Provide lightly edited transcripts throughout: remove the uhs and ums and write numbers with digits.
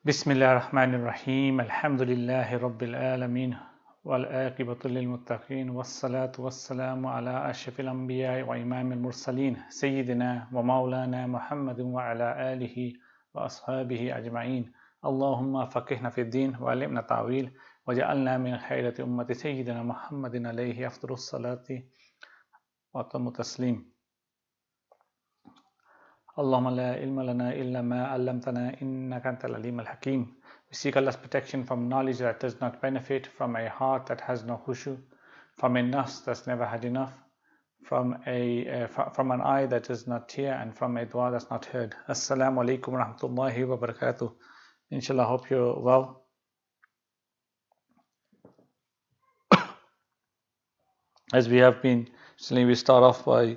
بسم الله الرحمن الرحيم الحمد لله رب العالمين والعاقبة للمتقين والصلاة والسلام على أشرف الأنبياء وإمام المرسلين سيدنا ومولانا محمد وعلى آله وأصحابه أجمعين. اللهم فقهنا في الدين وعلمنا التأويل وجعلنا من خيرة أمة سيدنا محمد عليه أفضل الصلاة وأتم التسليم. اللهم لا علم لنا إلا ما علمتنا إنك أنت العليم الحكيم. We seek Allah's protection from knowledge that does not benefit, from a heart that has no khushu, from a nafs that's never had enough, from an eye that does not tear, and from a dua that's not heard. Assalamu alaikum wa rahmatullahi wa barakatuh. Inshallah, I hope you're well. As we have been, we start off by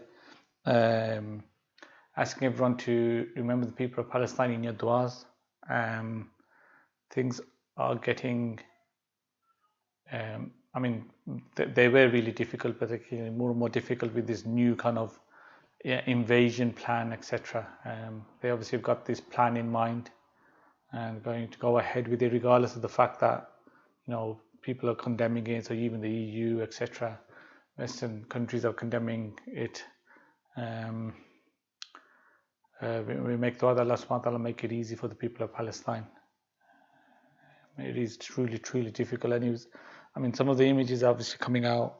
asking everyone to remember the people of Palestine in your duas. Things are getting, they were really difficult, particularly more and more difficult with this new kind of invasion plan, etc. They obviously have got this plan in mind and going to go ahead with it, regardless of the fact that people are condemning it, so even the EU, etc. Western countries are condemning it. We make dua that Allah subhanahu wa ta'ala make it easy for the people of Palestine. It is truly difficult, and some of the images obviously coming out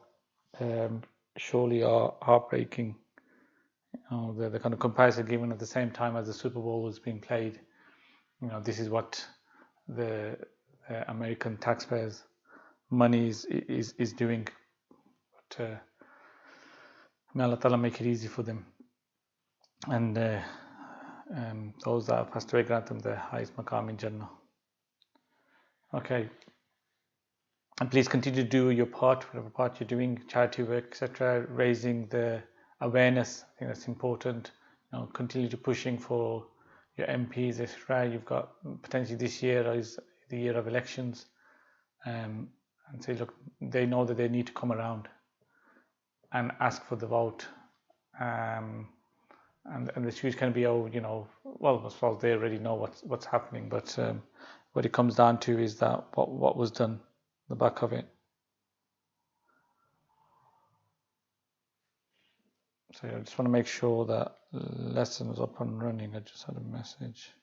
surely are heartbreaking. The kind of comparison given at the same time as the Super Bowl was being played. This is what the American taxpayers' money is doing. But may Allah ta'ala make it easy for them, and those that have passed away, grant them the highest maqam in Jannah. Okay, and please continue to do your part, whatever part you're doing, charity work, etc., raising the awareness. I think that's important. Continue to pushing for your MPs, etc. You've got potentially this year is the year of elections, and say, look, they know that they need to come around and ask for the vote. And the issues can be, well, I suppose they already know what's happening, but what it comes down to is that what was done, the back of it. So I just want to make sure that lesson is up and running. I just had a message.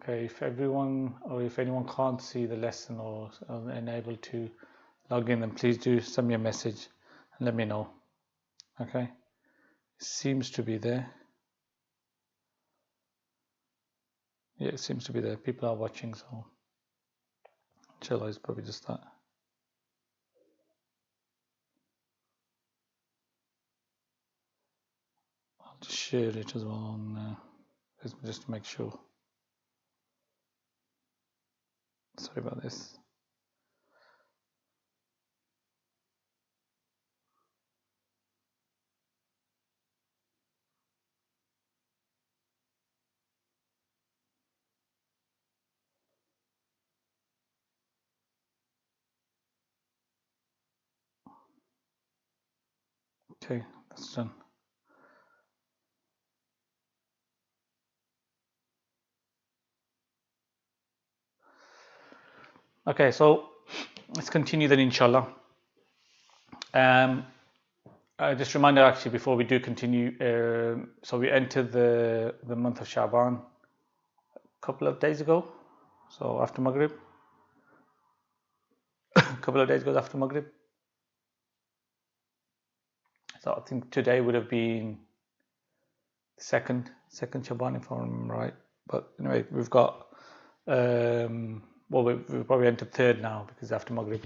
Okay, if anyone can't see the lesson or unable to log in, then please do send me a message and let me know. Okay, it seems to be there. Yeah, it seems to be there. People are watching, so inshallah it's probably just that. I'll just share it as well on just to make sure. Sorry about this. Okay, that's done. Okay, so let's continue then, inshallah. Just a reminder, actually, before we do continue, so we entered the month of Shaban a couple of days ago, so after Maghrib. A couple of days ago after Maghrib. So I think today would have been second Shaban, if I'm right. But anyway, we've got we've probably entered third now, because after Maghrib.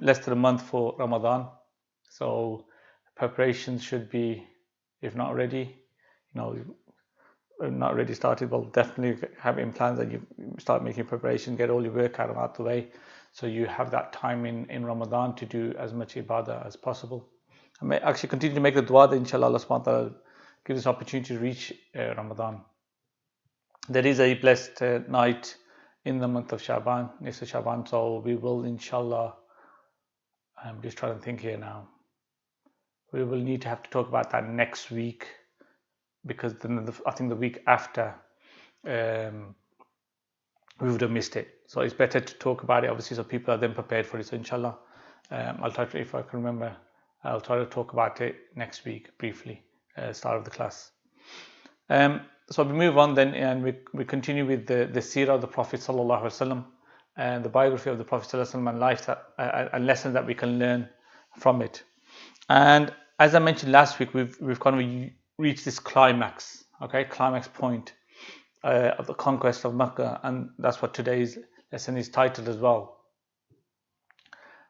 Less than a month for Ramadan, so preparations should be, if not ready, not already started, well, definitely having plans that you start making preparation, get all your work out of the way, so you have that time in Ramadan to do as much ibadah as possible. I may actually continue to make the dua that inshallah Allah subhanahu wa ta'ala gives us opportunity to reach Ramadan. There is a blessed night in the month of Shaban, Nisf Shaban. So we will, inshallah, I'm just trying to think here now. We will need to have to talk about that next week, because then I think the week after we would have missed it. So it's better to talk about it, obviously, so people are then prepared for it. So inshallah, I'll try to, if I can remember, I'll try to talk about it next week briefly, start of the class. So we move on then, and we continue with the Seerah of the Prophet Sallallahu Alaihi Wasallam, and the biography of the Prophet Sallallahu Alaihi Wasallam, and life and lessons that we can learn from it. And as I mentioned last week, we've kind of reached this climax point of the conquest of Makkah, and that's what today's lesson is titled as well.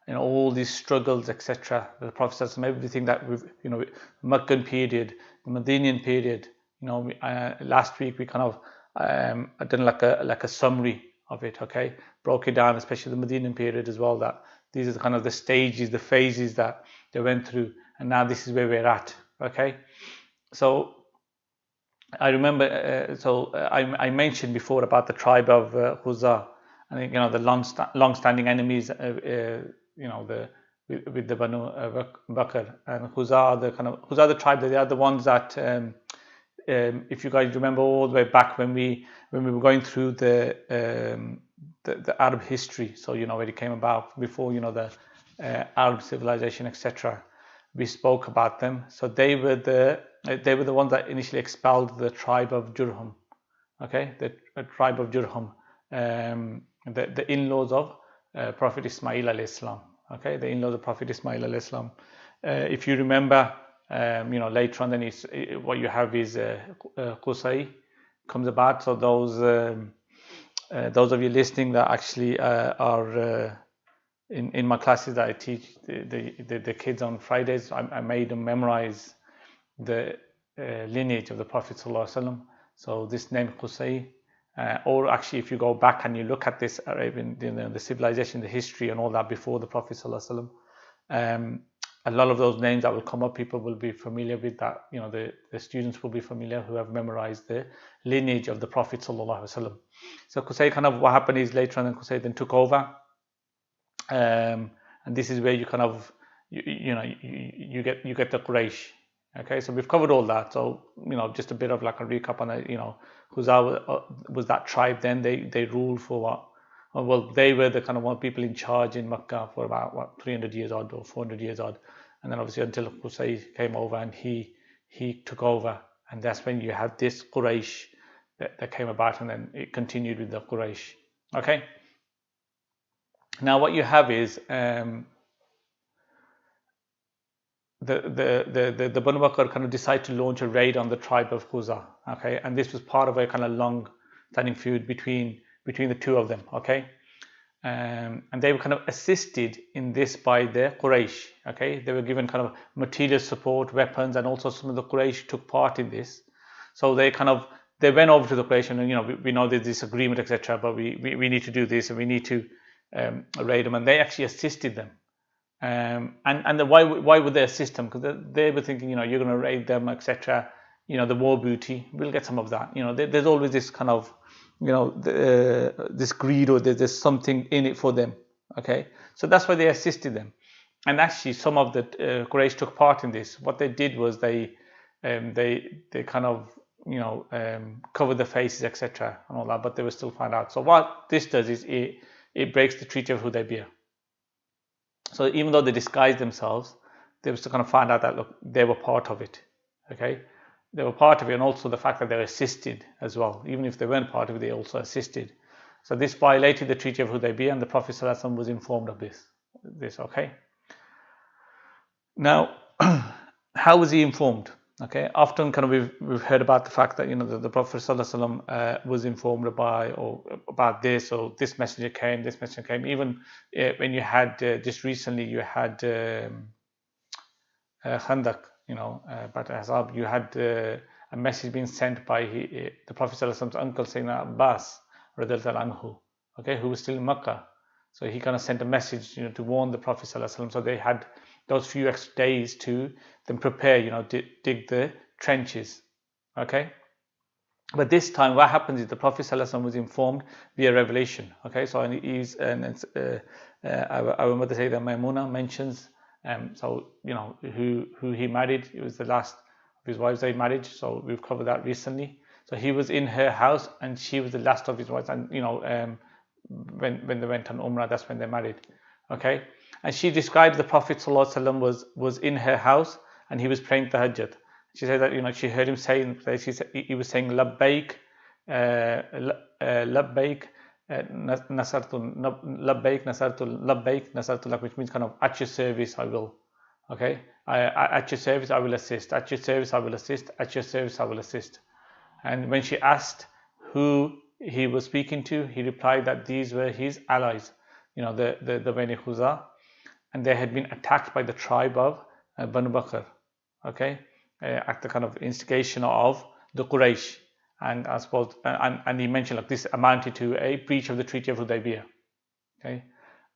All these struggles, etc. The Prophet Sallallahu Alaihi Wasallam, everything that we've, Meccan period, the Medinian period. Last week we kind of done like a summary of it, okay? Broke it down, especially the Medinian period as well, that these are kind of the stages, the phases that they went through, and now this is where we're at, okay? So I remember, I mentioned before about the tribe of Khuzah, I think, the long-standing enemies, with the Banu Bakr, and Khuzah are the tribe, they are the ones that, if you guys remember all the way back when we were going through the Arab history, so where it came about before, the Arab civilization, etc. We spoke about them. So they were the ones that initially expelled the tribe of Jurhum. Okay, the tribe of Jurhum, the in-laws of Prophet Ismail alayhi salam. Okay, the in-laws of Prophet Ismail alayhi salam. If you remember, later on, then what you have is Qusay comes about. So those of you listening that actually are in my classes that I teach the kids on Fridays, I made them memorize the lineage of the Prophet Sallallahu Alaihi Wasallam. So this name Qusay, or actually if you go back and you look at this Arabian, the civilization, the history and all that before the Prophet Sallallahu Alaihi Wasallam, a lot of those names that will come up, people will be familiar with that. The students will be familiar who have memorized the lineage of the Prophet Sallallahu Alaihi Wasallam. So Qusay, kind of what happened is later on, Qusay then took over, and this is where you kind of you get the Quraysh. Okay, so we've covered all that. So just a bit of like a recap on it. Khuzah was that tribe. Then they ruled for what? Well, they were the kind of one people in charge in Makkah for about 300 years odd or 400 years odd, and then obviously until Qusay came over and he took over, and that's when you had this Quraysh that came about, and then it continued with the Quraysh. Okay. Now what you have is the Banu Bakr kind of decide to launch a raid on the tribe of Khuzah. Okay, and this was part of a kind of long-standing feud between the two of them. Okay, and they were kind of assisted in this by the Quraysh. Okay, they were given kind of material support, weapons, and also some of the Quraysh took part in this. So they went over to the Quraysh, and we know there's this agreement, etc. But we need to do this, and we need to raid them, and they actually assisted them. And why would they assist them? Because they were thinking, you're going to raid them, etc. The war booty, we'll get some of that. There's always this kind of, this greed, or there's something in it for them. Okay, so that's why they assisted them. And actually, some of the Quraysh took part in this. What they did was they kind of covered their faces, etc. and all that, but they were still found out. So what this does is it breaks the Treaty of Hudaybiyah. So even though they disguised themselves, they were still kind of find out that, look, they were part of it. Okay, they were part of it, and also the fact that they were assisted as well. Even if they weren't part of it, they also assisted. So this violated the Treaty of Hudaybiyah, and the Prophet ﷺ was informed of this. Okay. Now, how was he informed? Okay, often kind of we've heard about the fact that the Prophet ﷺ was informed about this, or this messenger came. Even when you had just recently, you had Khandak, but Azab, you had a message being sent by the Prophet ﷺ's uncle, Sayyidina Abbas, radiyallahu anhu, okay, who was still in Makkah. So he kind of sent a message, to warn the Prophet ﷺ. So they had those few extra days to then prepare, dig the trenches. Okay, But this time, what happens is the Prophet ﷺ was informed via revelation. Okay, so our mother Sayyidah Maimuna mentions, so who he married. It was the last of his wives they married. So we've covered that recently. So he was in her house, and she was the last of his wives. And when they went on Umrah, that's when they married. Okay, and she described the Prophet ﷺ was in her house, and he was praying tahajjud. She said that she heard him saying, he was saying labbaik, labbaik, nasartu, labbaik, nasartu, labbaik, nasartu, which means kind of at your service I will. Okay, at your service I will assist. At your service I will assist. At your service I will assist. And when she asked who he was speaking to, he replied that these were his allies, the Bani Khuza, and they had been attacked by the tribe of Banu Bakr. Okay. At the kind of instigation of the Quraysh, and I suppose, and he mentioned like this amounted to a breach of the Treaty of Hudaybiyah. Okay,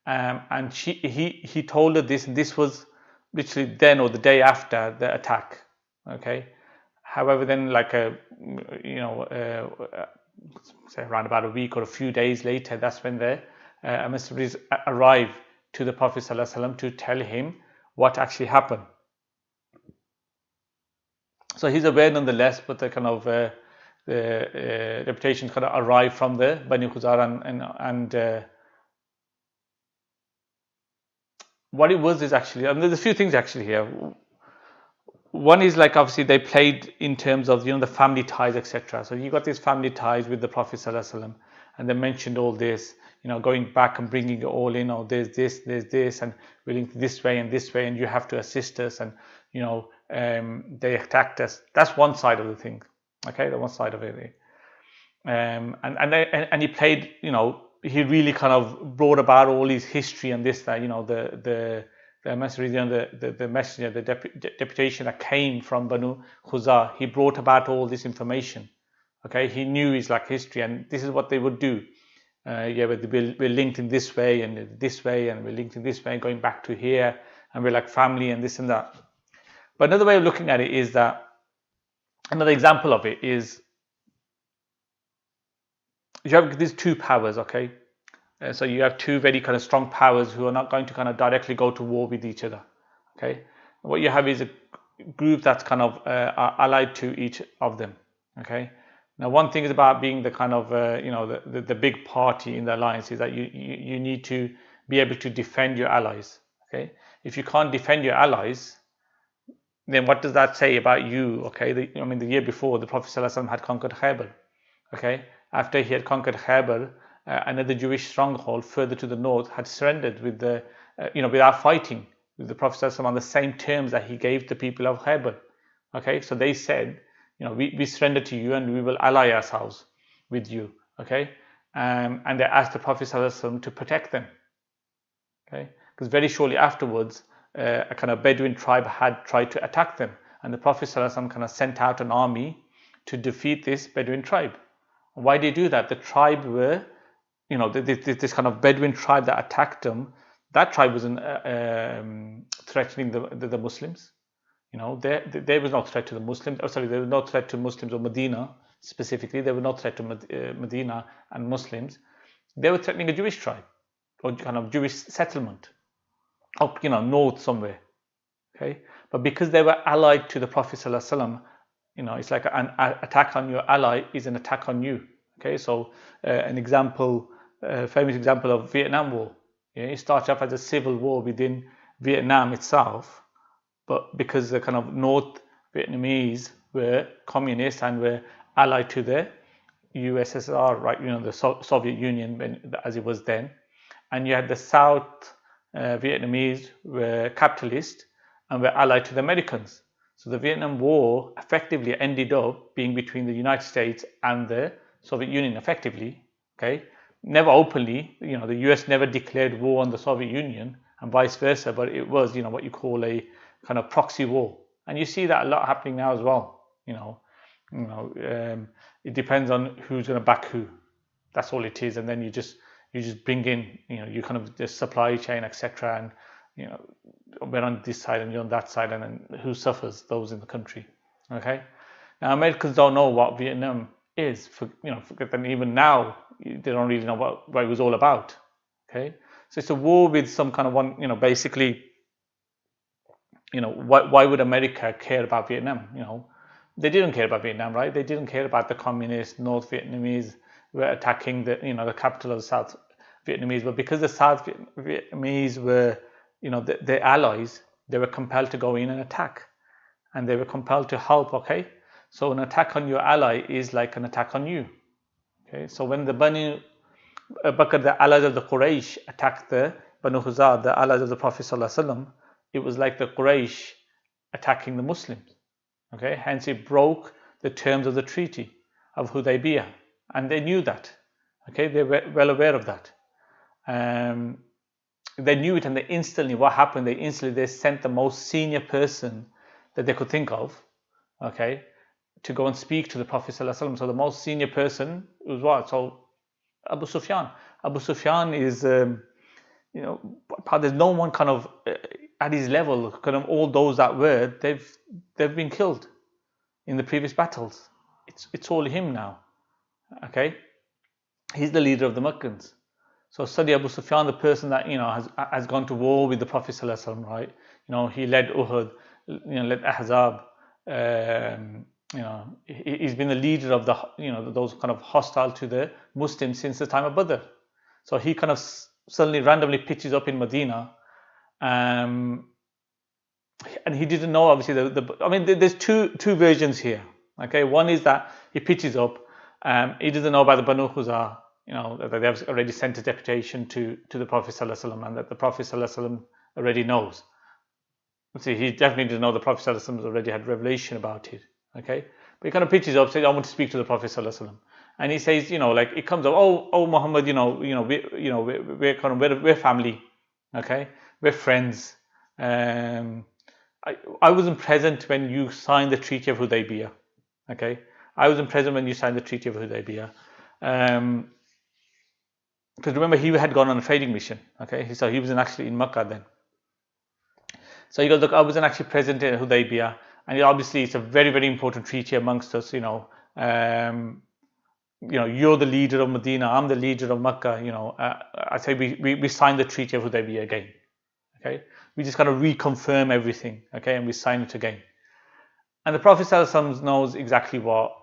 and he told her this, and this was literally then or the day after the attack. Okay, however, then say around about a week or a few days later, that's when the emissaries arrived to the Prophet ﷺ to tell him what actually happened. So he's aware nonetheless, but the kind of the reputation kind of arrived from the Bani Khuzar, and what it was is actually, and there's a few things actually here. One is like obviously they played in terms of the family ties, etc. So you got these family ties with the Prophet ﷺ, and they mentioned all this, going back and bringing it all in. Oh, there's this, and we're linked this way, and you have to assist us, and they attacked us. That's one side of the thing. Okay, the one side of it. And he played, he really kind of brought about all his history and this, that, the messenger, the messenger, the deputation that came from Banu Khuza, he brought about all this information. Okay, he knew his history, and this is what they would do. We're linked in this way, and this way, and we're linked in this way, going back to here, and we're like family, and this and that. But another way of looking at it is that, another example of it is, you have these two powers, okay? So you have two very kind of strong powers who are not going to kind of directly go to war with each other, okay? What you have is a group that's kind of allied to each of them, okay? Now, one thing is about being the kind of, the big party in the alliance is that you need to be able to defend your allies, okay? If you can't defend your allies, then what does that say about you? Okay, the year before, the Prophet ﷺ had conquered Khaybar. Okay, after he had conquered Khaybar, another Jewish stronghold further to the north had surrendered without fighting with the Prophet ﷺ on the same terms that he gave the people of Khaybar. Okay, so they said, we surrender to you and we will ally ourselves with you. Okay, and they asked the Prophet ﷺ to protect them. Okay, because very shortly afterwards, a kind of Bedouin tribe had tried to attack them, and the Prophet ﷺ kind of sent out an army to defeat this Bedouin tribe. Why did he do that? The tribe were, this kind of Bedouin tribe that attacked them, that tribe wasn't threatening the Muslims. There was no threat to the Muslims. There was no threat to Muslims or Medina specifically. There was no threat to Medina and Muslims. They were threatening a Jewish tribe or kind of Jewish settlement up, north somewhere. Okay, but because they were allied to the Prophet ﷺ, it's like an attack on your ally is an attack on you. Okay, so an example, famous example of Vietnam War. It started off as a civil war within Vietnam itself, but because the kind of North Vietnamese were communist and were allied to the USSR, right? The Soviet Union as it was then, and you had the South Vietnamese were capitalist and were allied to the Americans. So the Vietnam War effectively ended up being between the United States and the Soviet Union effectively, okay? Never openly, the US never declared war on the Soviet Union and vice versa, but it was, what you call a kind of proxy war. And you see that a lot happening now as well, it depends on who's going to back who. That's all it is. And then you just bring in, you kind of the supply chain, etc. And, we're on this side and you're on that side, and then who suffers? Those in the country. Okay. Now, Americans don't know what Vietnam is. Forget that even now they don't really know what it was all about. Okay, so it's a war with some kind of one. Basically, why would America care about Vietnam? They didn't care about Vietnam, right? They didn't care about the communist North Vietnamese were attacking the capital of the South Vietnamese, but because the South Vietnamese were, their allies, they were compelled to go in and attack, and they were compelled to help. Okay, so an attack on your ally is like an attack on you. Okay, so when the Banu Bakr, the allies of the Quraysh, attacked the Banu Khuzar, the allies of the Prophet ﷺ, it was like the Quraysh attacking the Muslims. Okay, hence it broke the terms of the treaty of Hudaybiyah, and they knew that. Okay, they were well aware of that. They knew it, and they instantly, what happened? They sent the most senior person that they could think of, okay, to go and speak to the Prophet ﷺ. So the most senior person was what? So Abu Sufyan. Abu Sufyan is, there's no one kind of at his level. Kind of all those that were, they've been killed in the previous battles. It's all him now. Okay, he's the leader of the Meccans. So study Abu Sufyan, the person that has gone to war with the Prophet ﷺ, right? He led Uhud, led Ahzab. He's been the leader of those kind of hostile to the Muslims since the time of Badr. So he kind of suddenly randomly pitches up in Medina, and he didn't know. Obviously, there's two versions here. Okay, one is that he pitches up. He doesn't know about the Banu Khuzar. That they have already sent a deputation to the Prophet ﷺ, and that the Prophet ﷺ already knows. See, he definitely didn't know the Prophet ﷺ already had revelation about it. Okay, but he kind of pitches up, says, "I want to speak to the Prophet ﷺ," and he says, it comes up, "Oh, Muhammad, we're family. Okay, we're friends. I wasn't present when you signed the Treaty of Hudaybiyah. Okay, I wasn't present when you signed the Treaty of Hudaybiyah." Because remember, he had gone on a trading mission. Okay, so he wasn't actually in Makkah then. So he goes, "Look, I wasn't actually present in Hudaybiyah, and obviously it's a very, very important treaty amongst us. You're the leader of Medina, I'm the leader of Makkah. I say we signed the Treaty of Hudaybiyah again. Okay, we just kind of reconfirm everything. Okay, and we sign it again. And the Prophet ﷺ knows exactly what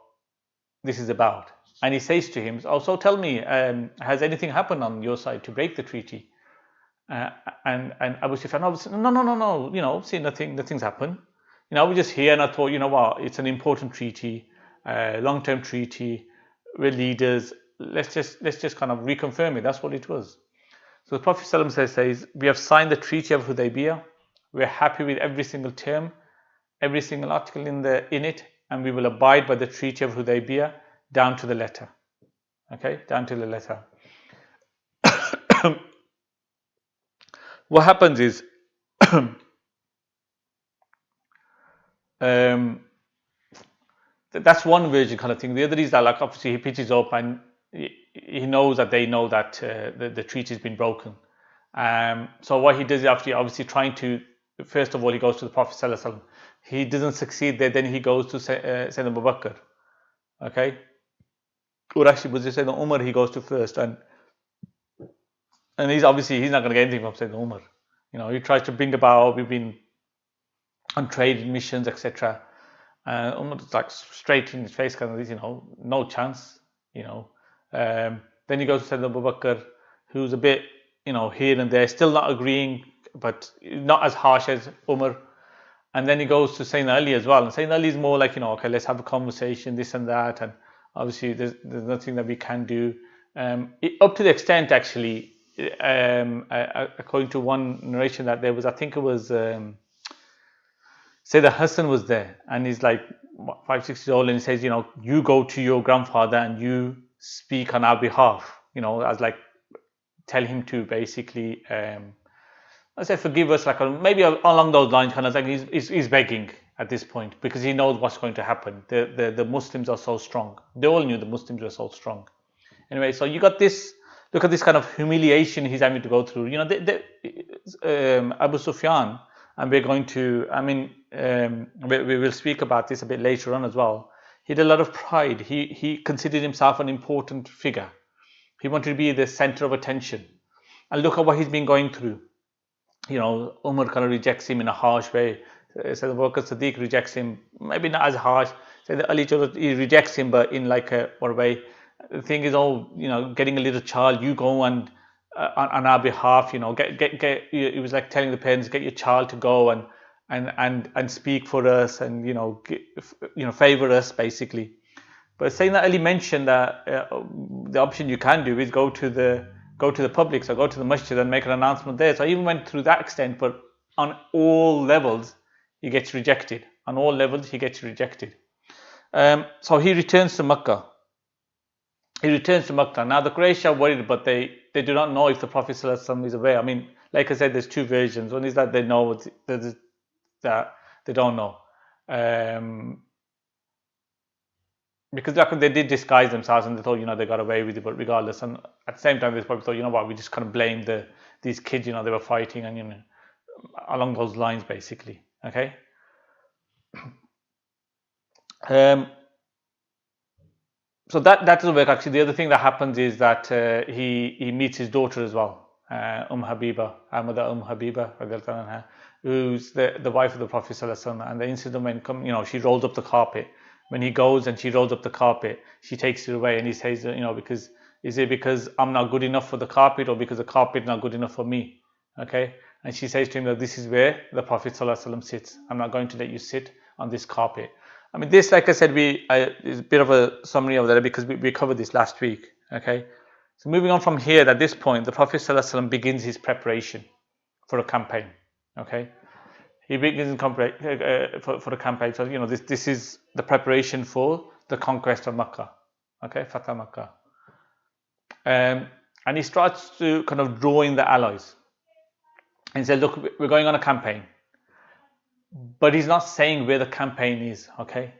this is about. And he says to him, "Oh, so tell me, has anything happened on your side to break the treaty?" And Abu Sufyan said, "No, see, nothing's happened. We're just here, and I thought, what, it's an important treaty, long-term treaty. We're leaders. Let's just kind of reconfirm it." That's what it was. So the Prophet ﷺ says, "We have signed the Treaty of Hudaybiyah. We're happy with every single term, every single article in it, and we will abide by the Treaty of Hudaybiyah down to the letter." Okay, down to the letter. What happens is, that's one version kind of thing. The other is that, like, obviously he pitches up and he knows that they know that the treaty has been broken. So what he does is obviously trying to, first of all, he goes to the Prophet ﷺ. He doesn't succeed there, then he goes to Sayyidina Abu Bakr. Okay, or actually was it Sayyidina Umar he goes to first, and he's not going to get anything from Sayyidina Umar. He tries to bring about, we've been on trading missions, etc. Umar's like straight in his face, kind of, no chance. Then he goes to Sayyidina Abu Bakr, who's a bit, here and there, still not agreeing, but not as harsh as Umar. And then he goes to Sayyidina Ali as well. And Sayyidina Ali is more like, okay, let's have a conversation, this and that. And obviously there's nothing that we can do. Up to the extent, actually, according to one narration that there was, I think it was, Sayyidina Hassan was there, and he's like 5-6 years old, and he says, you go to your grandfather and you speak on our behalf, as like tell him to basically, I say forgive us, like maybe along those lines, kind of like he's begging at this point because he knows what's going to happen. The Muslims are so strong. They all knew the Muslims were so strong. Anyway, so you got this. Look at this kind of humiliation he's having to go through. Abu Sufyan, and we're going to. We will speak about this a bit later on as well. He had a lot of pride. He considered himself an important figure. He wanted to be the center of attention. And look at what he's been going through. Umar kind of rejects him in a harsh way. So the Bakr Siddiq rejects him, maybe not as harsh. So the Ali he rejects him, but in like a what way. The thing is, getting a little child, you go and on our behalf, get. It was like telling the parents, get your child to go and speak for us, and favor us basically. But saying that, Ali mentioned that the option you can do is go to the public, so go to the masjid and make an announcement there. So I even went through that extent, but on all levels, he gets rejected. On all levels, he gets rejected. So he returns to Makkah. Now the Quraysh are worried, but they do not know if the Prophet ﷺ is aware. I mean, like I said, there's two versions. One is that they know, that they don't know. Because they did disguise themselves and they thought, they got away with it, but regardless. And at the same time, they probably thought, you know what, we just kind of blame these kids, they were fighting and, along those lines, basically. Okay. So that doesn't work. Actually, the other thing that happens is that he meets his daughter as well, Habiba, Habiba, who's the wife of the Prophet ﷺ. And the incident when she rolls up the carpet. When he goes and she rolls up the carpet, she takes it away, and he says, because I'm not good enough for the carpet, or because the carpet is not good enough for me? Okay, and she says to him that this is where the Prophet ﷺ sits. I'm not going to let you sit on this carpet. I mean, this, like I said, is a bit of a summary of that because we covered this last week. Okay, so moving on from here, at this point, the Prophet ﷺ begins his preparation for a campaign. Okay. He begins for the campaign. So this is the preparation for the conquest of Makkah. Okay, Fatah Makkah. And he starts to kind of draw in the allies and said, look, we're going on a campaign. But he's not saying where the campaign is. Okay,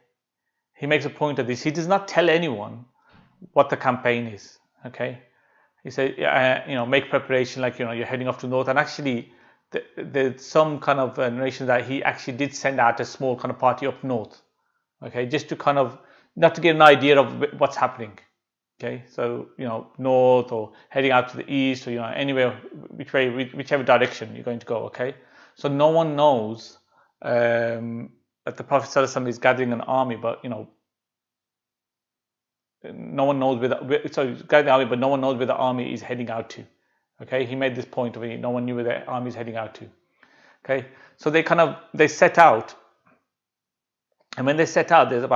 he makes a point of this. He does not tell anyone what the campaign is. Okay, he said, make preparation, like you're heading off to the north. And actually, there's some kind of narration that he actually did send out a small kind of party up north, okay, just to kind of, not to get an idea of what's happening, okay, so north or heading out to the east, or anywhere, whichever direction you're going to go, okay. So no one knows that the Prophet ﷺ is gathering an army, but no one knows he's gathering an army, but no one knows where the army is heading out to. Okay, he made this point of it. No one knew where the army is heading out to. Okay, so they set out, and when they set out, there's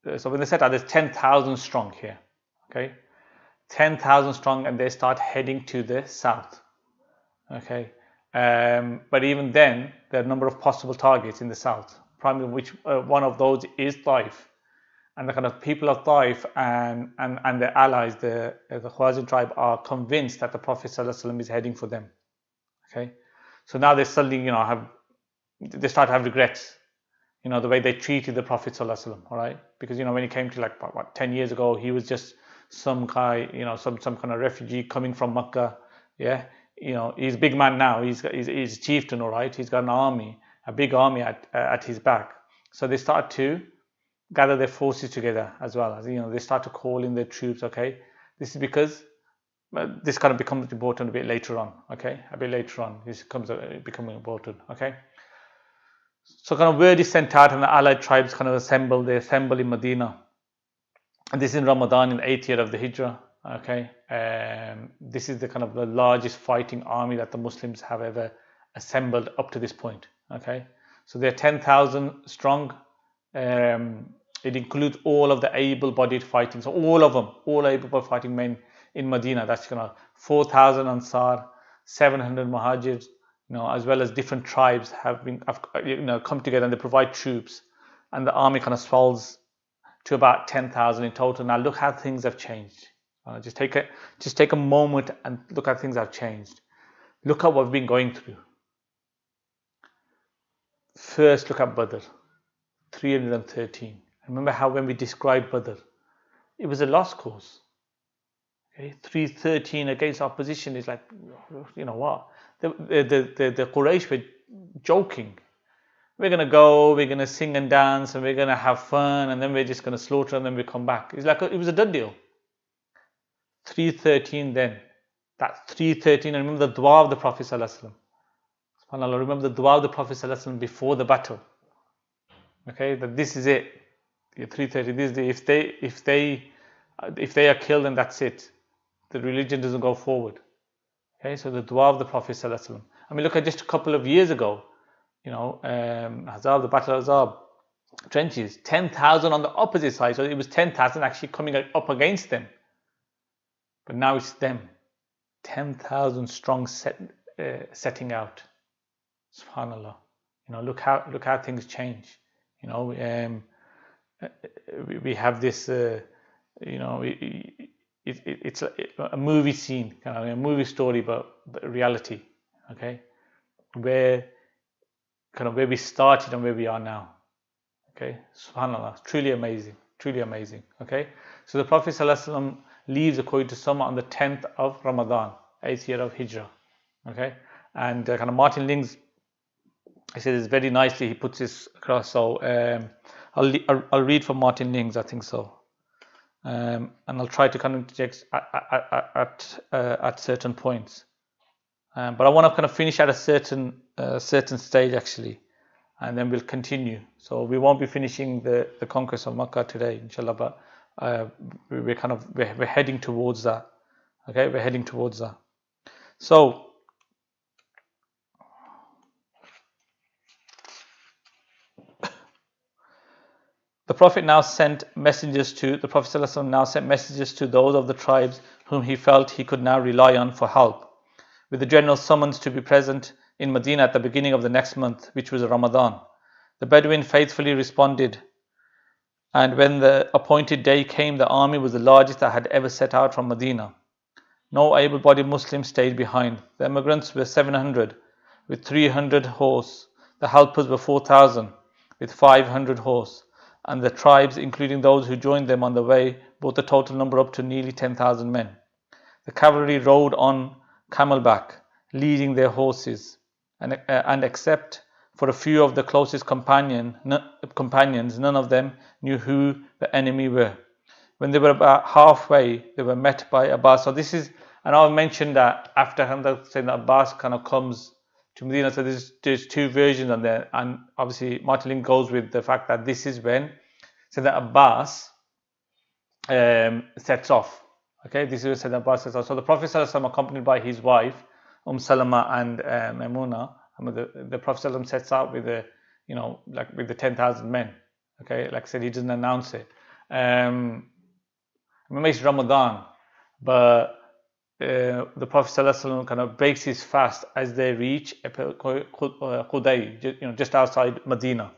there's 10,000 strong here. Okay, 10,000 strong, and they start heading to the south. Okay, but even then, there are a number of possible targets in the south. Primarily, which one of those is Taif. And the kind of people of Taif and their allies, the Khwarizm tribe, are convinced that the Prophet ﷺ is heading for them. Okay, so now they suddenly, they start to have regrets, the way they treated the Prophet ﷺ. All right, because when he came to 10 years ago, he was just some guy, some kind of refugee coming from Makkah. Yeah, he's a big man now. He's a chieftain. All right, he's got an army, a big army at his back. So they start to gather their forces together as well. As they start to call in their troops. Okay, this is because this kind of becomes important a bit later on. Okay, a bit later on, this becomes becoming important. Okay, so kind of word is sent out, and the allied tribes kind of assemble. They assemble in Medina, and this is in Ramadan, in the 8th year of the Hijrah. Okay, this is the kind of the largest fighting army that the Muslims have ever assembled up to this point. Okay, so they're 10,000 strong. It includes all of the able-bodied fighting, so all of them, all able-bodied fighting men in Medina. That's 4,000 Ansar, 700 Muhajirs, as well as different tribes have come together, and they provide troops, and the army kind of swells to about 10,000 in total. Now look how things have changed. Just take a moment and look how things have changed. Look at what we've been going through. First, look at Badr, 313. Remember how when we described Badr, it was a lost cause. Okay, 313 against opposition is like, what? The Quraysh were joking. we're going to go, we're going to sing and dance, and we're going to have fun, and then we're just going to slaughter, and then we come back. It's like it was a done deal. 313 then. That's 313. And remember the dua of the Prophet ﷺ. SubhanAllah, remember the dua of the Prophet ﷺ before the battle. Okay, that this is it. 330. This is the, if they are killed, then that's it. The religion doesn't go forward. Okay, so the dua of the Prophet ﷺ. I mean, look at just a couple of years ago. Hazab, the Battle of Hazab, trenches, 10,000 on the opposite side. So it was 10,000 actually coming up against them. But now it's them. 10,000 strong setting out. SubhanAllah. Look how things change. We have this. It's a movie scene, kind of a movie story, but reality. Okay, where we started and where we are now. Okay, SubhanAllah, truly amazing, truly amazing. Okay, so the Prophet ﷺ leaves, according to some, on the 10th of Ramadan, 8th year of Hijrah. Okay, and Martin Lings, I said this very nicely. He puts this across. So I'll read from Martin Lings, I think so, and I'll try to interject at certain points. But I want to finish at a certain stage actually, and then we'll continue. So we won't be finishing the Conquest of Makkah today, inshallah, but we're heading towards that. Okay, we're heading towards that. So the Prophet now sent messengers to the Prophet ﷺ now sent messages to those of the tribes whom he felt he could now rely on for help, with the general summons to be present in Medina at the beginning of the next month, which was Ramadan. The Bedouin faithfully responded, and when the appointed day came, the army was the largest that had ever set out from Medina. No able-bodied Muslims stayed behind. The emigrants were 700 with 300 horse. The helpers were 4,000 with 500 horse. And the tribes, including those who joined them on the way, brought the total number up to nearly 10,000 men. The cavalry rode on camelback, leading their horses, and except for a few of the closest companions, none of them knew who the enemy were. When they were about halfway, they were met by Abbas. So this is, and I've mentioned that after saying that Abbas comes to Medina, so there's two versions on there, and obviously Martin Link goes with the fact that this is when that Abbas sets off. Okay, this is when Abbas sets off. So the Prophet ﷺ, accompanied by his wife Salama and Maimuna, the Prophet ﷺ sets out with with the 10,000 men. Okay, like I said, he doesn't announce it. Remember, it's Ramadan, but the Prophet ﷺ breaks his fast as they reach Quday, just outside Medina.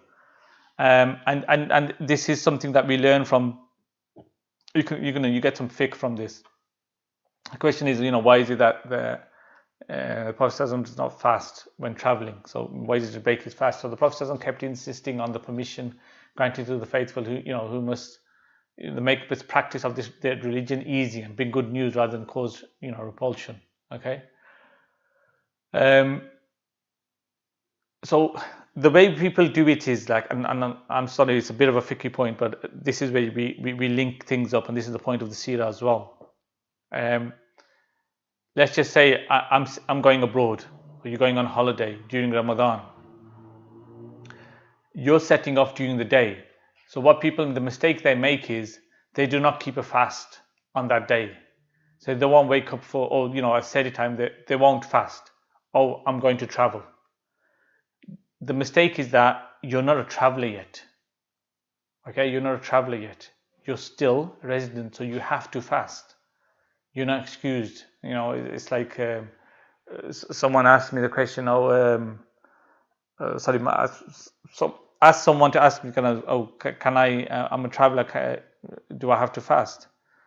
And this is something that we learn from. You get some fiqh from this. The question is, why is it that the Prophet ﷺ does not fast when traveling? So why does he break his fast? So the Prophet ﷺ kept insisting on the permission granted to the faithful who must make this practice of their religion easy and bring good news rather than cause repulsion. Okay. So the way people do it is like, and I'm sorry, it's a bit of a ficky point, but this is where we link things up, and this is the point of the Seerah as well. Let's just say I'm going abroad, or you're going on holiday during Ramadan. You're setting off during the day. So the mistake they make is they do not keep a fast on that day. So they won't wake up for, at steady time, they won't fast. Oh, I'm going to travel. The mistake is that you're not a traveler yet. Okay, you're not a traveler yet. You're still a resident, so you have to fast. You're not excused. It's like someone asked me the question, ask someone to ask me, can I, I'm a traveler, do I have to fast?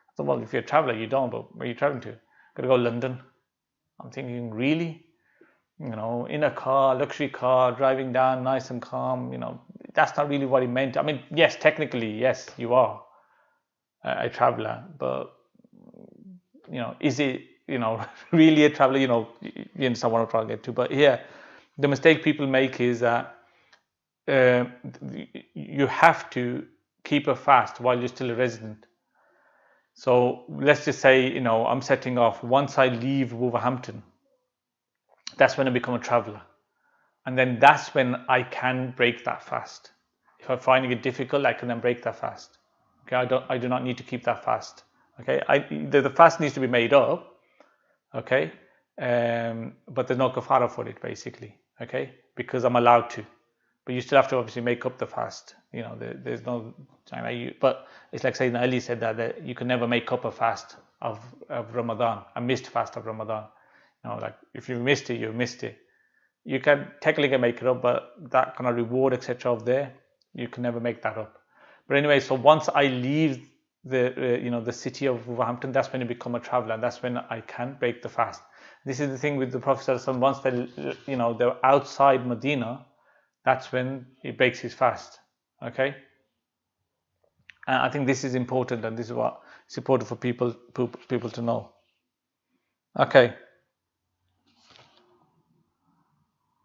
I said, well, if you're a traveler, you don't, but where are you traveling to? Got to go to London. I'm thinking, really? In a car, luxury car, driving down nice and calm, that's not really what he meant. I mean, yes, technically, yes, you are a traveler, but, is it, really a traveler? You understand what I'm trying to get to. But here, the mistake people make is that you have to keep a fast while you're still a resident. So let's just say, you know, I'm setting off. Once I leave Wolverhampton, that's when I become a traveler. And then that's when I can break that fast. If I'm finding it difficult, I can then break that fast. Okay, I do not need to keep that fast. Okay, the fast needs to be made up. Okay, but there's no kafara for it basically. Okay, because I'm allowed to. But you still have to obviously make up the fast. You know, there's no. But it's like Sayyidina Ali said that you can never make up a fast of Ramadan, a missed fast of Ramadan. You know, like if you missed it, you missed it. You can technically make it up, but that kind of reward, etc., of there, you can never make that up. But anyway, so once I leave the city of Wolverhampton, that's when you become a traveler, and that's when I can break the fast. This is the thing with the Prophet. Once they're outside Medina, that's when he breaks his fast. Okay, and I think this is important, and this is what it's important for people to know. Okay.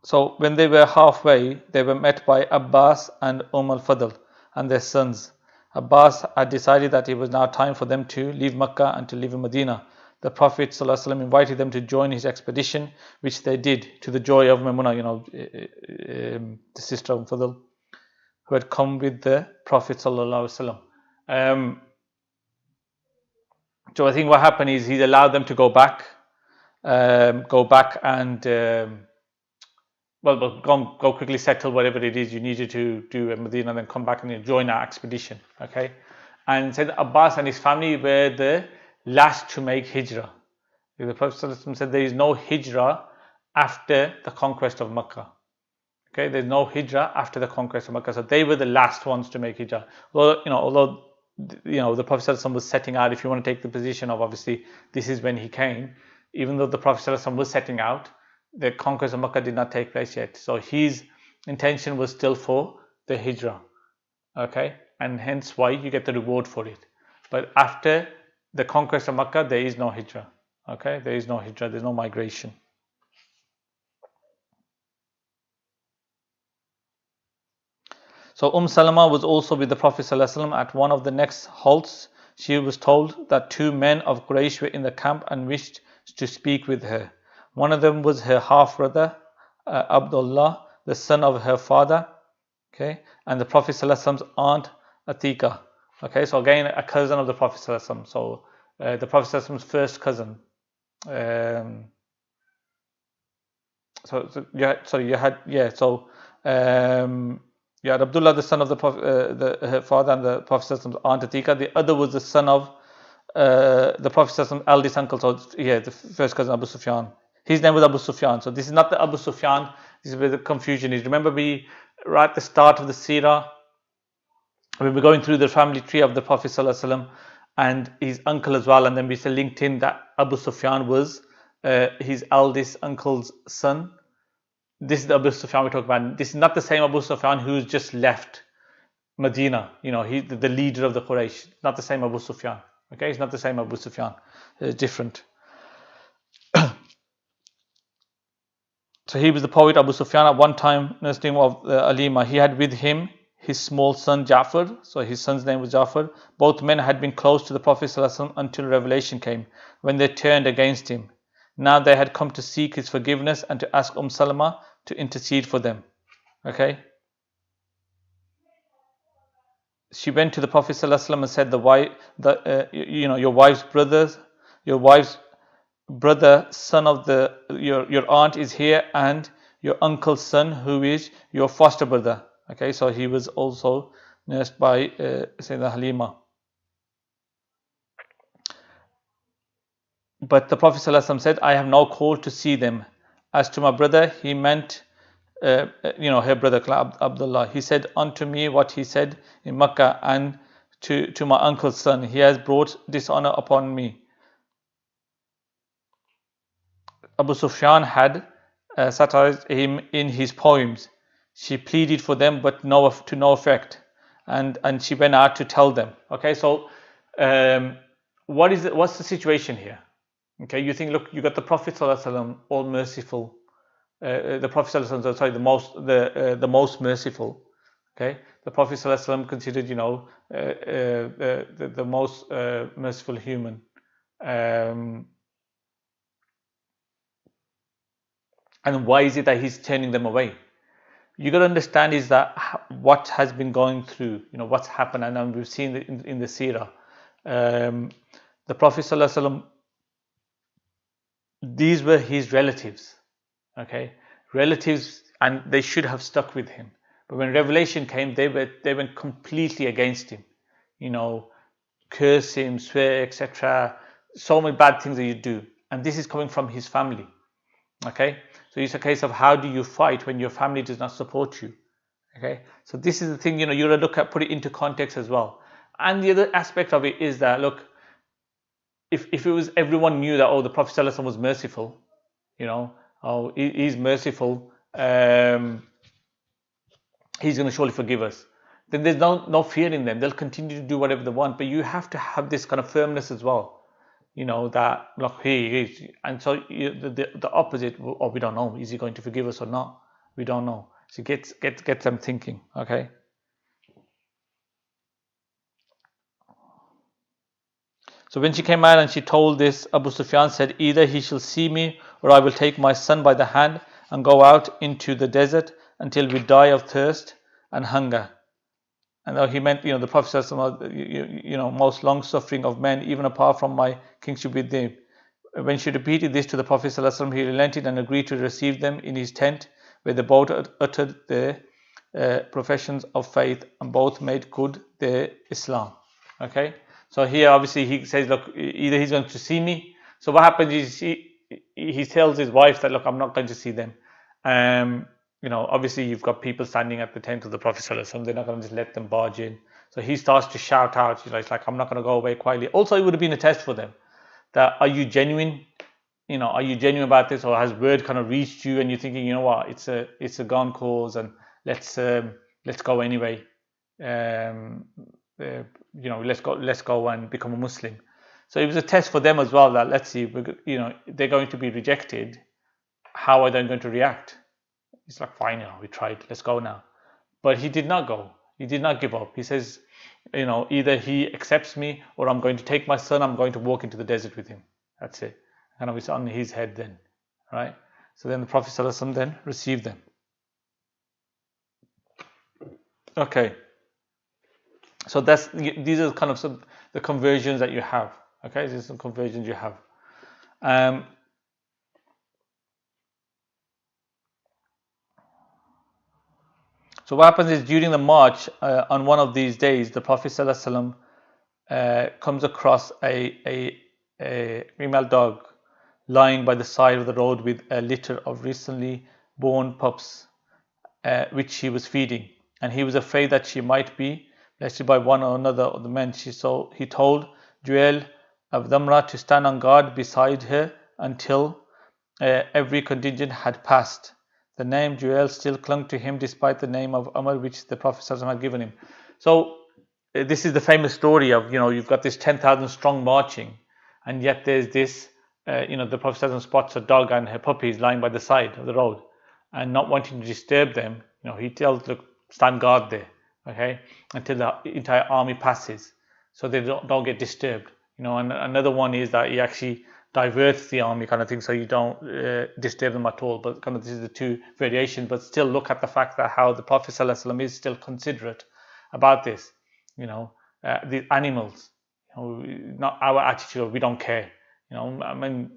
So when they were halfway, they were met by Abbas and al-Fadl and their sons. Abbas had decided that it was now time for them to leave Makkah and to live in Medina. The Prophet ﷺ invited them to join his expedition, which they did, to the joy of Maimuna, the sister of Fadl, who had come with the Prophet ﷺ. So I think what happened is he allowed them to go back and go quickly settle whatever it is you needed to do in Medina, and then come back and join our expedition. Okay, and said Abbas and his family were the last to make hijrah. The Prophet said there is no hijrah after the conquest of Makkah. Okay, there's no hijrah after the conquest of Makkah. So they were the last ones to make hijrah. Although the Prophet was setting out, if you want to take the position of obviously this is when he came, even though the Prophet was setting out, the conquest of Makkah did not take place yet. So his intention was still for the hijrah. Okay, and hence why you get the reward for it. But after the conquest of Makkah, there is no hijrah. Okay, there is no hijrah, there's no migration. So Salama was also with the Prophet ﷺ at one of the next halts. She was told that two men of Quraysh were in the camp and wished to speak with her. One of them was her half-brother, Abdullah, the son of her father, okay, and the Prophet ﷺ's aunt, Atika. Okay, so again, a cousin of the Prophet ﷺ. So the Prophet ﷺ's first cousin. You had Abdullah, the son of the Prophet, her father, and the Prophet ﷺ's aunt, Atika. The other was the son of the Prophet ﷺ's eldest uncle. So the first cousin, Abu Sufyan. His name was Abu Sufyan. So this is not the Abu Sufyan. This is where the confusion is. Remember, right at the start of the Seerah, we were going through the family tree of the Prophet ﷺ and his uncle as well, and then we linked in that Abu Sufyan was his eldest uncle's son. This is the Abu Sufyan we're talking about. This is not the same Abu Sufyan who's just left Medina. He's the leader of the Quraysh. Not the same Abu Sufyan. Okay, it's not the same Abu Sufyan. It's different. So he was the poet Abu Sufyan. At one time, nursing of Alima, he had with him his small son Ja'far. So his son's name was Ja'far. Both men had been close to the Prophet ﷺ until revelation came, when they turned against him. Now they had come to seek his forgiveness and to ask Salama to intercede for them. Okay. She went to the Prophet ﷺ and said, your wife's brother, son of your aunt is here, and your uncle's son, who is your foster brother. Okay, so he was also nursed by Sayyidah Halima. But the Prophet ﷺ said, I have no call to see them. As to my brother, he meant her brother Abdullah. He said unto me what he said in Makkah, and to my uncle's son, he has brought dishonor upon me. Abu Sufyan had satirized him in his poems. She pleaded for them, but to no effect, and she went out to tell them. Okay, so what's the situation here? Okay, you think, look, you got the Prophet ﷺ, all merciful, the Prophet ﷺ, sorry, the most merciful, Okay, the Prophet ﷺ considered, the most merciful human. And why is it that he's turning them away? You got to understand is that what has been going through, what's happened, and we've seen in the Seerah. The Prophet ﷺ, these were his relatives, okay, relatives, and they should have stuck with him. But when revelation came, they went completely against him, curse him, swear, etc. So many bad things that you do, and this is coming from his family. Okay, so it's a case of how do you fight when your family does not support you. Okay, so this is the thing, you gotta look at, put it into context as well. And the other aspect of it is that, look, if it was everyone knew that, the Prophet ﷺ was merciful, he's merciful, he's going to surely forgive us, then there's no fear in them. They'll continue to do whatever they want. But you have to have this kind of firmness as well, that, look, he is. And so the opposite, we don't know, is he going to forgive us or not? We don't know. So get them thinking, okay? So when she came out and she told this, Abu Sufyan said, either he shall see me, or I will take my son by the hand and go out into the desert until we die of thirst and hunger. And though he meant, the Prophet says, most long-suffering of men, even apart from my kingship with them. When she repeated this to the Prophet ﷺ, he relented and agreed to receive them in his tent, where they both uttered their professions of faith, and both made good their Islam. Okay, so here obviously he says, look, either he's going to see me. So what happens is he tells his wife that, look, I'm not going to see them. Obviously you've got people standing at the tent of the Prophet ﷺ. They're not going to just let them barge in. So he starts to shout out, it's like, I'm not going to go away quietly. Also, it would have been a test for them. That, are you genuine? Are you genuine about this, or has word kind of reached you and you're thinking, you know what, it's a gone cause, and let's go anyway. Let's go and become a Muslim. So it was a test for them as well, that let's see, they're going to be rejected. How are they going to react? It's like, fine, we tried, let's go now. But he did not go. He did not give up. He says, either he accepts me, or I'm going to take my son, I'm going to walk into the desert with him. That's it. And it's on his head then, right? So then the Prophet ﷺ then received them. Okay. So these are kind of some the conversions that you have. Okay, these are some conversions you have. So what happens is, during the march, on one of these days, the Prophet ﷺ comes across a female dog lying by the side of the road with a litter of recently born pups, which he was feeding, and he was afraid that she might be molested by one or another of the men. So he told Juel of Damrah to stand on guard beside her until every contingent had passed. The name Juel still clung to him despite the name of Amr, which the Prophet ﷺ had given him. So this is the famous story of, you've got this 10,000 strong marching, and yet there's this, the Prophet ﷺ spots a dog and her puppies lying by the side of the road, and not wanting to disturb them, he tells, look, stand guard there, okay, until the entire army passes, so they don't get disturbed. And another one is that he actually diverts the army, kind of thing, so you don't disturb them at all. But kind of this is the two variations. But still, look at the fact that how the Prophet ﷺ is still considerate about this. The animals, not our attitude of we don't care. I mean,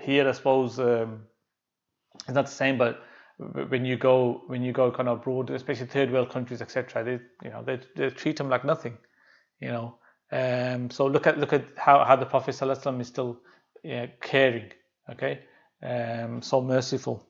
here I suppose it's not the same, but when you go kind of abroad, especially third world countries, etc., they treat them like nothing. So look at how the Prophet ﷺ is still caring, okay, so merciful.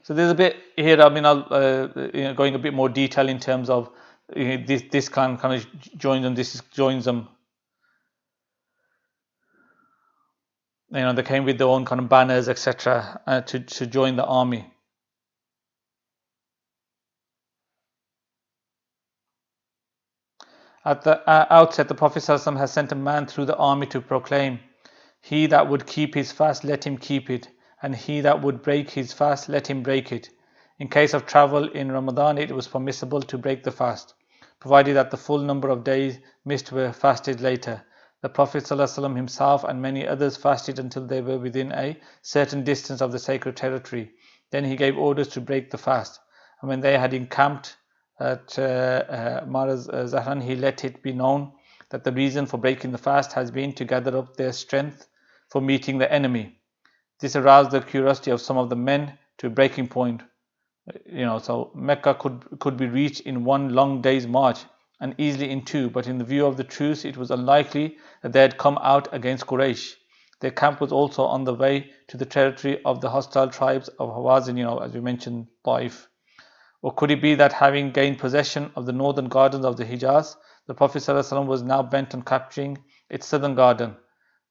So there's a bit here. I mean, I'll going a bit more detail in terms of this kind of joins them. This joins them. They came with their own kind of banners, etc., to join the army. At the outset, the Prophet ﷺ has sent a man through the army to proclaim, "He that would keep his fast, let him keep it, and he that would break his fast, let him break it." In case of travel in Ramadan, it was permissible to break the fast, provided that the full number of days missed were fasted later. The Prophet ﷺ himself and many others fasted until they were within a certain distance of the sacred territory. Then he gave orders to break the fast. And when they had encamped at Maraz Zahran, he let it be known that the reason for breaking the fast has been to gather up their strength for meeting the enemy. This aroused the curiosity of some of the men to a breaking point. So Mecca could be reached in one long day's march and easily in two, but in the view of the truce, it was unlikely that they had come out against Quraysh. Their camp was also on the way to the territory of the hostile tribes of Hawazin, as we mentioned, Taif. Or could it be that having gained possession of the northern gardens of the Hijaz, the Prophet ﷺ was now bent on capturing its southern garden,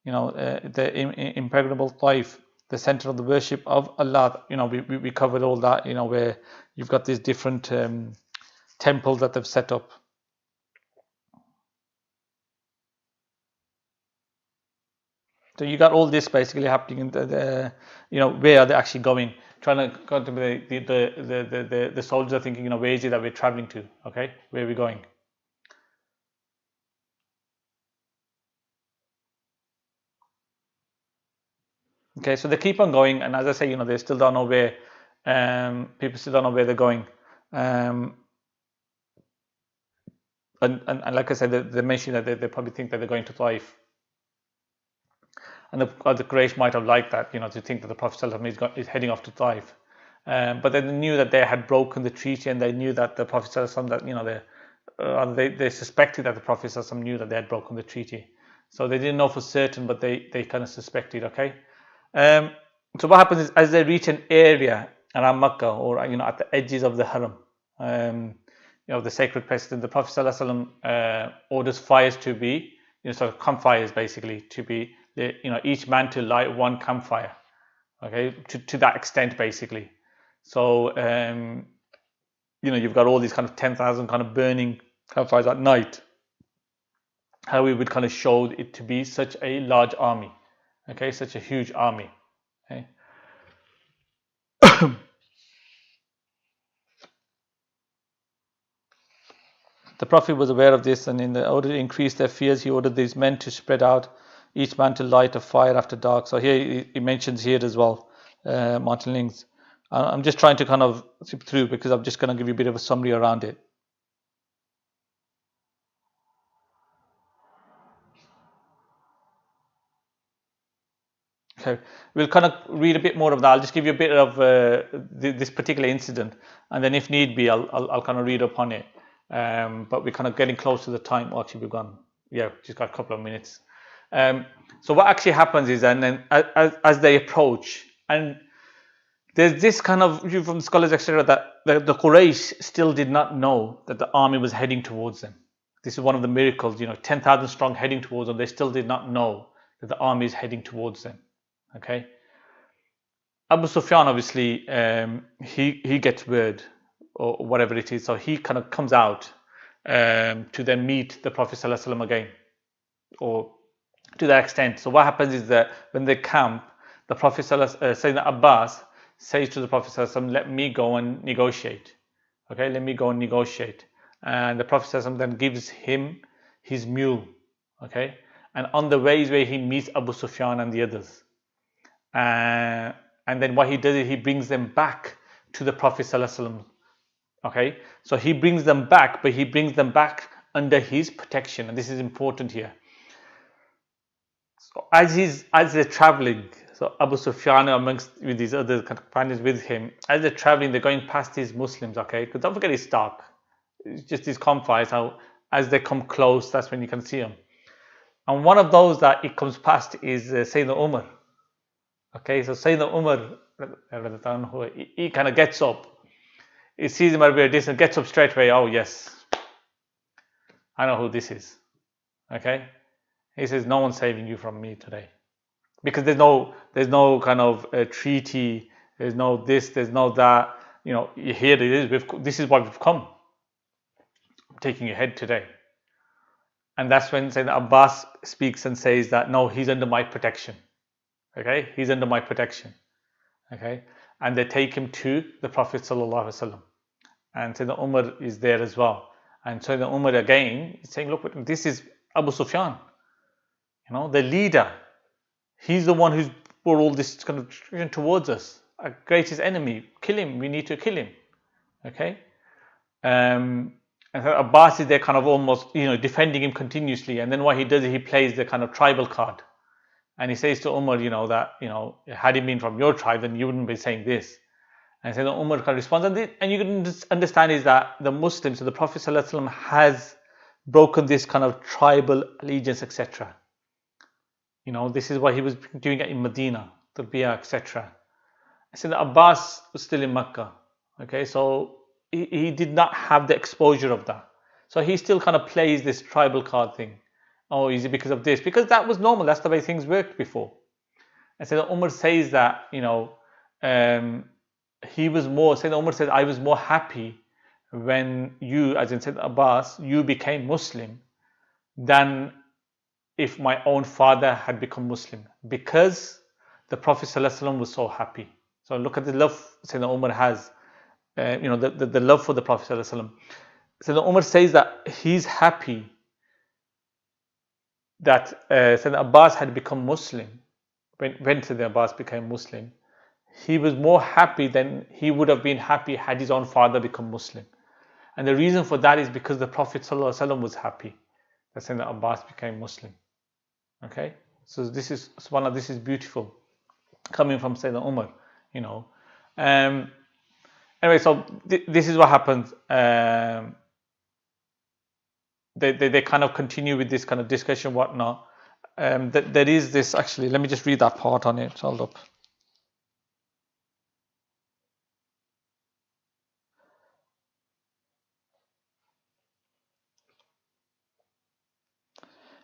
the impregnable Taif, the center of the worship of Allah. We covered all that, where you've got these different temples that they've set up. So you got all this basically happening in where are they actually going? Trying to go to the soldiers are thinking, where is it that we're traveling to? Okay, where are we going? Okay, so they keep on going, and as I say, they still don't know where. People still don't know where they're going. And like I said, they mentioned that they probably think that they're going to Taif. And the Quraysh might have liked that, to think that the Prophet ﷺ is heading off to Taif. But they knew that they had broken the treaty, and they knew that the Prophet ﷺ, they suspected that the Prophet ﷺ knew that they had broken the treaty. So they didn't know for certain, but they kind of suspected, okay? So what happens is, as they reach an area around Makkah, or at the edges of the Haram, the sacred place, the Prophet ﷺ orders fires to be, sort of campfires basically, to be, each man to light one campfire, okay, to that extent basically. So you've got all these kind of 10,000 kind of burning campfires at night. How we would kind of show it to be such a large army, okay, such a huge army, okay. The Prophet was aware of this, and in order to increase their fears, he ordered these men to spread out, each man to light a fire after dark. So here he mentions here as well, Martin Lings. I'm just trying to kind of zip through because I'm just going to give you a bit of a summary around it. Okay, we'll kind of read a bit more of that. I'll just give you a bit of this particular incident, and then if need be, I'll kind of read up on it. But we're kind of getting close to the time. Actually, we've gone, just got a couple of minutes. So what actually happens is, and then as they approach, and there's this kind of view from scholars, etc., that the Quraysh still did not know that the army was heading towards them. This is one of the miracles, 10,000 strong heading towards them. They still did not know that the army is heading towards them. Okay. Abu Sufyan, obviously, he gets word, or whatever it is, so he kind of comes out to then meet the Prophet ﷺ again, or to that extent. So what happens is that when they camp, the Prophet Sayyidina Abbas says to the Prophet ﷺ, "Let me go and negotiate." Okay, let me go and negotiate. And the Prophet ﷺ then gives him his mule. Okay, and on the way is where he meets Abu Sufyan and the others. And then what he does is he brings them back to the Prophet ﷺ. Okay, so he brings them back, but he brings them back under his protection, and this is important here. So as they're traveling, so Abu Sufyan with these other companions with him, as they're traveling, they're going past these Muslims. Okay, because don't forget it's dark. It's just these campfires. How as they come close, that's when you can see them. And one of those that it comes past is Sayyidina Umar. Okay, so Sayyidina Umar, he kind of gets up. He sees him at a very distance, gets up straight away. Oh yes, I know who this is. Okay, he says, "No one's saving you from me today, because there's no kind of treaty. There's no this. There's no that. Here it is. This is why we've come. I'm taking your head today." And that's when Sayyidina Abbas speaks and says that, no, he's under my protection. Okay, he's under my protection. Okay, and they take him to the Prophet Sallallahu Alaihi Wasallam. And Sayyidina Umar is there as well. And Sayyidina Umar again is saying, look, this is Abu Sufyan, the leader. He's the one who's brought all this kind of destruction towards us. Our greatest enemy, kill him, we need to kill him. Okay? And so Abbas is there kind of almost, defending him continuously. And then what he does is he plays the kind of tribal card. And he says to Umar, that, had he been from your tribe, then you wouldn't be saying this. And so Umar kind of responds. And you can understand is that the Muslims, so the Prophet ﷺ has broken this kind of tribal allegiance, etc. This is what he was doing in Medina, Tabiyah, etc. So the Abbas was still in Makkah. Okay, so he did not have the exposure of that. So he still kind of plays this tribal card thing. Oh, is it because of this? Because that was normal. That's the way things worked before. And so Umar says that, he was more, Sayyidina Umar said, I was more happy when you, as in Sayyidina Abbas, you became Muslim than if my own father had become Muslim, because the Prophet ﷺ was so happy. So look at the love Sayyidina Umar has, the love for the Prophet ﷺ. Sayyidina Umar says that he's happy that Sayyidina Abbas had become Muslim. When Sayyidina Abbas became Muslim, he was more happy than he would have been happy had his own father become Muslim. And the reason for that is because the Prophet ﷺ was happy that Sayyidina Abbas became Muslim. Okay, so this is subhanAllah, this is beautiful coming from Sayyidina Umar. Anyway, so this is what happens. They kind of continue with this kind of discussion, whatnot. There is this, actually, let me just read that part on it. Hold up.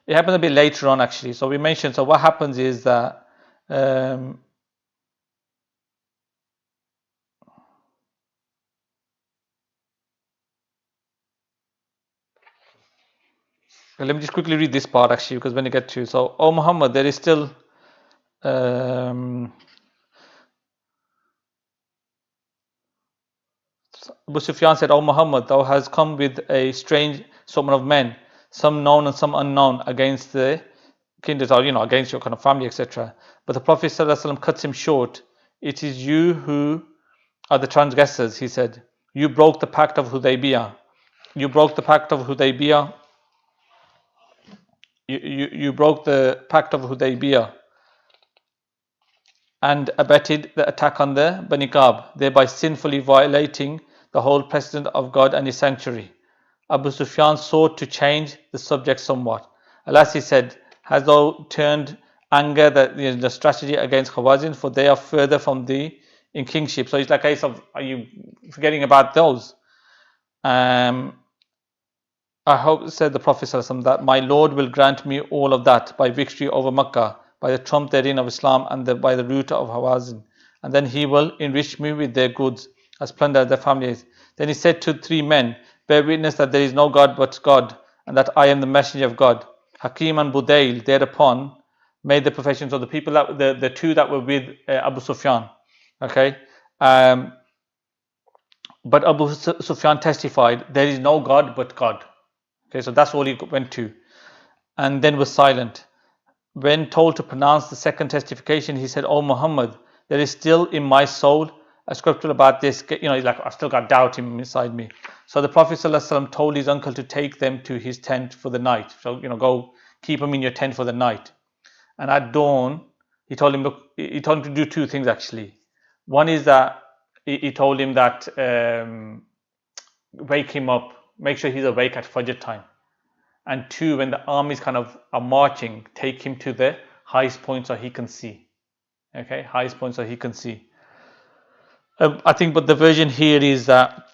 It happens a bit later on, actually. So we mentioned, so what happens is that let me just quickly read this part, actually, because when you get to, so, O Muhammad, there is still Abu Sufyan said, O Muhammad, thou hast come with a strange assortment of men, some known and some unknown, against the kindred, or against your kind of family, etc. But the Prophet ﷺ cuts him short. It is you who are the transgressors, he said. You broke the pact of Hudaybiyah. You broke the pact of Hudaybiyah. You broke the pact of Hudaybiyah and abetted the attack on the Bani Ka'b, thereby sinfully violating the whole precedent of God and His sanctuary. Abu Sufyan sought to change the subject somewhat. Alas, he said, hast thou turned anger, the strategy against Khawazin, for they are further from thee in kingship. So it's like a case of, are you forgetting about those? I hope, said the Prophet ﷺ, that my Lord will grant me all of that by victory over Makkah, by the trump therein of Islam, and by the root of Hawazin. And then He will enrich me with their goods, as plunder of their families. Then he said to three men, bear witness that there is no God but God, and that I am the messenger of God. Hakim and Budayl thereupon made the professions of the people, that the two that were with Abu Sufyan. Okay, but Abu Sufyan testified, there is no God but God. Okay, so that's all he went to, and then was silent. When told to pronounce the second testification, he said, O Muhammad, there is still in my soul a scripture about this. Like, I've still got doubt inside me. So the Prophet ﷺ told his uncle to take them to his tent for the night. So, go keep them in your tent for the night. And at dawn, he told him to do two things, actually. One is that he told him that wake him up, make sure he's awake at Fajr time. And two, when the armies kind of are marching, take him to the highest point so he can see. Okay, highest point so he can see. I think, but the version here is that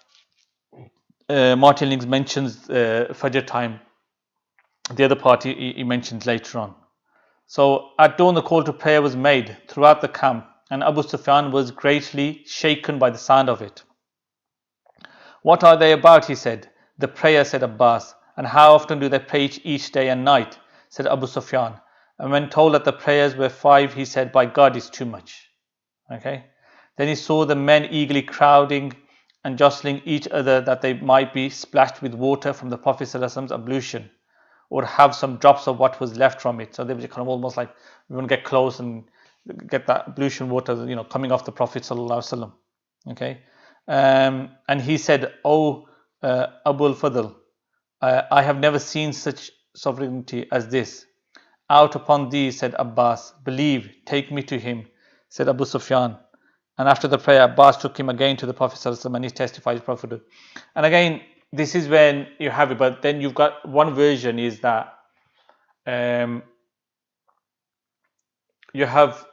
Martin Links mentions Fajr time. The other part he mentions later on. So at dawn the call to prayer was made throughout the camp, and Abu Sufyan was greatly shaken by the sound of it. What are they about? He said. The prayer, said Abbas, And how often do they pray each day and night? Said Abu Sufyan. And when told that the prayers were 5, he said, by God, it's too much. Okay. Then he saw the men eagerly crowding and jostling each other that they might be splashed with water from the Prophet's ablution, or have some drops of what was left from it. So they were kind of almost like, we want to get close and get that ablution water, coming off the Prophet. Okay. And he said, O Abu al-Fadl, I have never seen such sovereignty as this. Out upon thee, said Abbas, believe, take me to him, said Abu Sufyan. And after the prayer, Abbas took him again to the Prophet and he testified his prophethood. And again, this is when you have it, but then you've got one version is that you have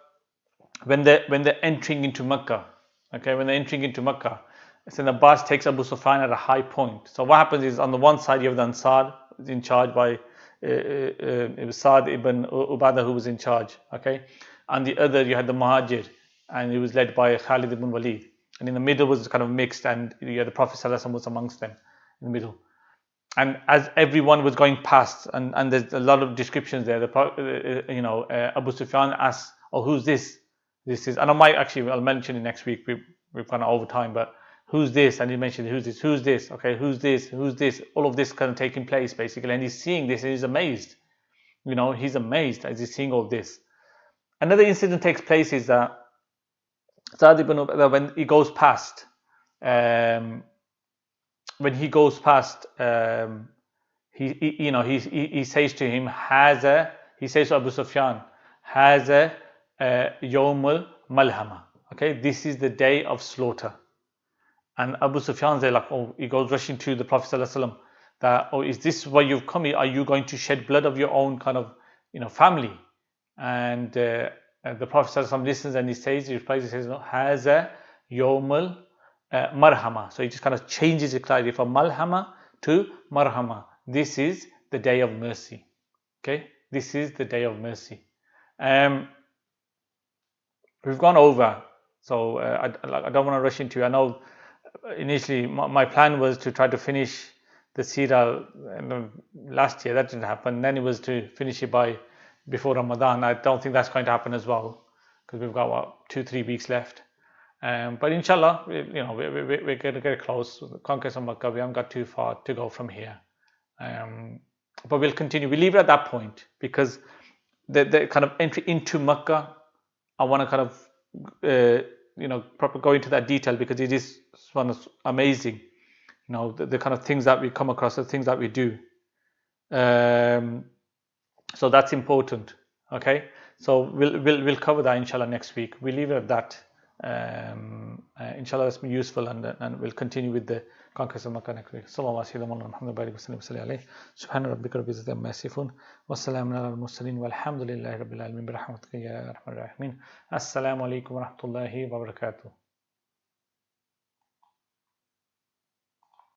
when they're entering into Makkah. Okay, when they're entering into Makkah, so Abbas takes Abu Sufyan at a high point. So what happens is, on the one side you have the Ansar in charge by it was Sa'd ibn Ubadah who was in charge. Okay, on the other you had the Muhajir, and it was led by Khalid ibn Walid, and in the middle was kind of mixed, and the Prophet ﷺ was amongst them in the middle. And as everyone was going past, and there's a lot of descriptions there, Abu Sufyan asks, oh, who's this? This is, and I'll mention it next week, we've gone over time, but who's this? And he mentioned, who's this, okay, who's this, all of this kind of taking place basically, and he's seeing this and he's amazed, he's amazed as he's seeing all this. Another incident takes place is that Sa'd ibn Ubadah, when he goes past, he says to him, he says to Abu Sufyan, Haza Yawmul Malhama. Okay, this is the day of slaughter. And Abu Sufyan there, he goes rushing to the Prophet ﷺ, that, is this why you've come here? Are you going to shed blood of your own kind of, family? And the Prophet ﷺ listens and he replies, no, Haza Yawmul Marhama. So he just kind of changes it slightly from Malhama to Marhama. This is the day of mercy. Okay, this is the day of mercy. We've gone over, so I don't want to rush into it. I know initially my plan was to try to finish the Seerah last year. That didn't happen. Then it was to finish it before Ramadan. I don't think that's going to happen as well, because we've got 2-3 weeks left. But inshallah, we're going to get close. Conquest of Makkah, we haven't got too far to go from here. But we'll continue. We leave it at that point, because the kind of entry into Makkah, I want to kind of proper go into that detail, because it is one of amazing, the kind of things that we come across, the things that we do. So that's important. Okay, so we'll cover that inshallah next week. We'll leave it at that. Inshallah, that's been useful, and we'll continue with the Conquest of Makkah next week. Sallallahu alaihi wasallam. Subhana rabbika rabbil izzati amma yasifun. Wa salamun alal mursalin. Walhamdulillahi rabbil alamin. Bi rahmatika ya arhamar rahimin. Assalamu alaikum wa rahmatullahi wa barakatuh.